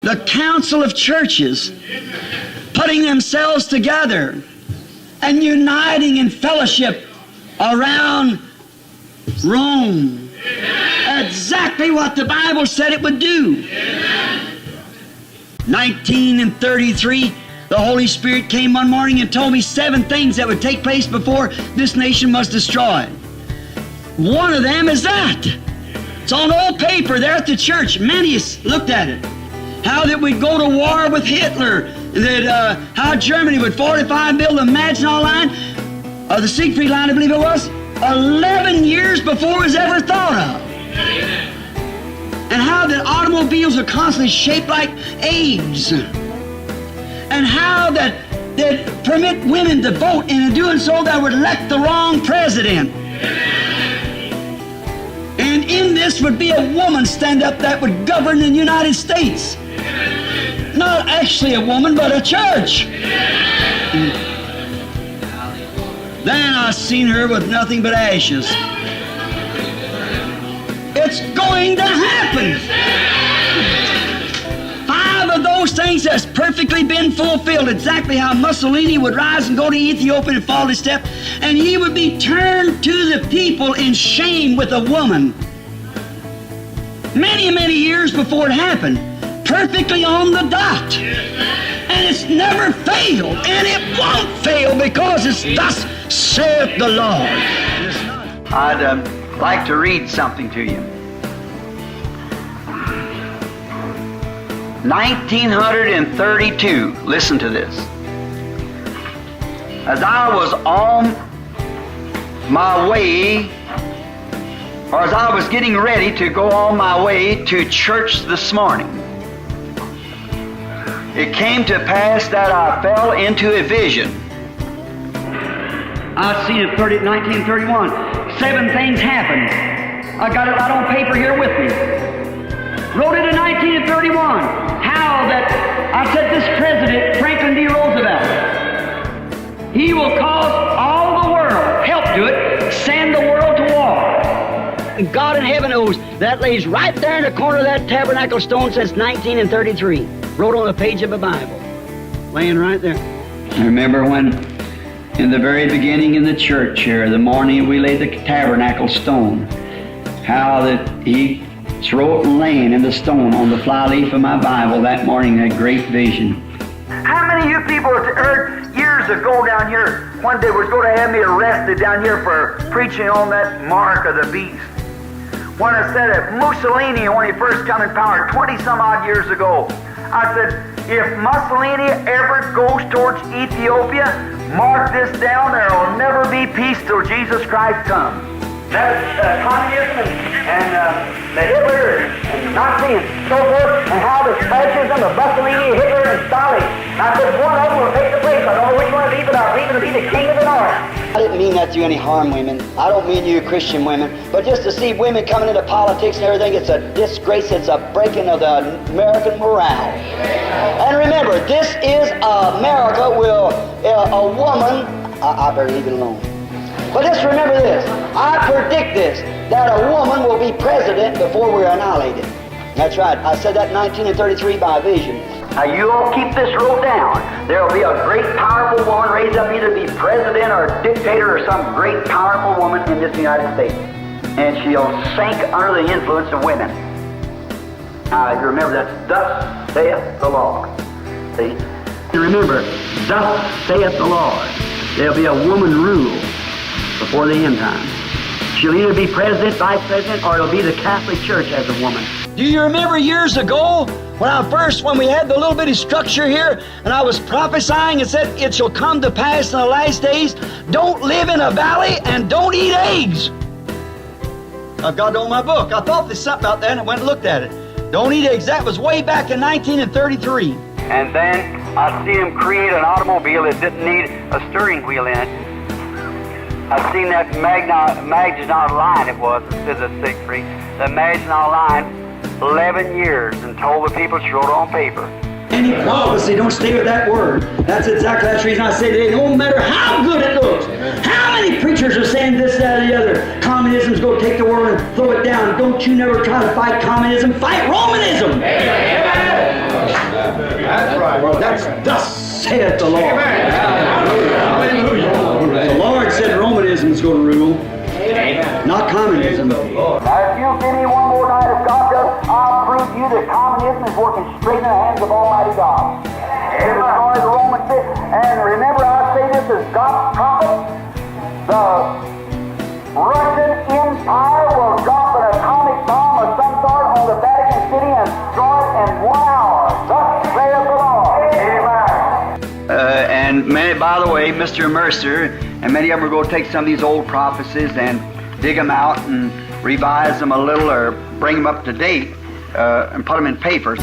The council of churches putting themselves together and uniting in fellowship around Rome. Exactly what the Bible said it would do. 1933, the Holy Spirit came one morning and told me 7 things that would take place before this nation was destroyed. One of them is that. It's on old paper there at the church. Many looked at it. How that we'd go to war with Hitler, that how Germany would fortify and build the Maginot Line, or the Siegfried Line, I believe it was, 11 years before it was ever thought of. And how that automobiles are constantly shaped like eggs. And how that permit women to vote, and in doing so that would elect the wrong president. And in this would be a woman stand up that would govern the United States. Not actually a woman, but a church. Then I seen her with nothing but ashes. It's going to happen. 5 of those things has perfectly been fulfilled. Exactly how Mussolini would rise and go to Ethiopia and fall to step, and he would be turned to the people in shame with a woman. Many, many years before it happened. Perfectly on the dot. And it's never failed. And it won't fail because it's thus saith the Lord. I'd like to read something to you. 1932. Listen to this. As I was on my way, or as I was getting ready to go on my way to church this morning, it came to pass that I fell into a vision. I've seen it 1931. 7 things happened. I got it right on paper here with me. Wrote it in 1931. How that I said this president, Franklin D. Roosevelt, he will cause all the world, help do it, send the world to war. And God in heaven knows that lays right there in the corner of that tabernacle stone since 1933. Wrote on the page of the Bible, laying right there. I remember when, in the very beginning in the church here, the morning we laid the tabernacle stone, how that he wrote and laying in the stone on the flyleaf of my Bible that morning, that great vision. How many of you people have heard years ago down here, one day was going to have me arrested down here for preaching on that mark of the beast? When I said that Mussolini, when he first come in power 20 some odd years ago, I said, if Mussolini ever goes towards Ethiopia, mark this down, there will never be peace till Jesus Christ comes. That's communism and the Hitler and Nazi and so forth, and how the fascism of Mussolini, Hitler, and Stalin. I said, one of them will take the place. I don't know which one it is, but I believe it'll be the king of the north. I didn't mean that to you any harm, women. I don't mean you Christian women, but just to see women coming into politics and everything, it's a disgrace. It's a breaking of the American morale. And remember, this is America will a woman. I better leave it alone. But just remember this. I predict this, that a woman will be president before we're annihilated. That's right. I said that in 1933 by vision. Now you all keep this wrote down. There will be a great powerful woman raised up either to be president or dictator or some great powerful woman in this United States. And she'll sink under the influence of women. Now you remember that, thus saith the Lord. See? You remember, thus saith the Lord. There'll be a woman rule before the end time. She'll either be president, vice president, or it'll be the Catholic Church as a woman. Do you remember years ago when we had the little bitty structure here, and I was prophesying and said, it shall come to pass in the last days, don't live in a valley and don't eat eggs. I've got it on my book. I thought there's something out there and I went and looked at it. Don't eat eggs. That was way back in 1933. And then I see him create an automobile that didn't need a steering wheel in it. I've seen that Maginot Line, it was, instead of Siegfried. The Maginot Line, 11 years, and told the people she wrote on paper. Any prophecy, don't stay with that word. That's the reason I say today, no matter how good it looks, how many preachers are saying this, that, or the other, communism's going to take the world and throw it down. Don't you never try to fight communism, fight Romanism. That's right. Well, that's thus saith the Lord. The Lord said Romanism is going to rule, not communism. Now, if you'll give me one more night, if God does, I'll prove to you that communism is working straight in the hands of Almighty God. It destroys the Roman state. And remember, I say this as God's prophet, the Russian Empire will drop an atomic bomb of some sort on the Vatican City and destroy it in 1 hour. Thus saith the Lord. Amen. And many, by the way, Mr. Mercer, and many of them are going to take some of these old prophecies and dig them out and revise them a little or bring them up to date and put them in papers.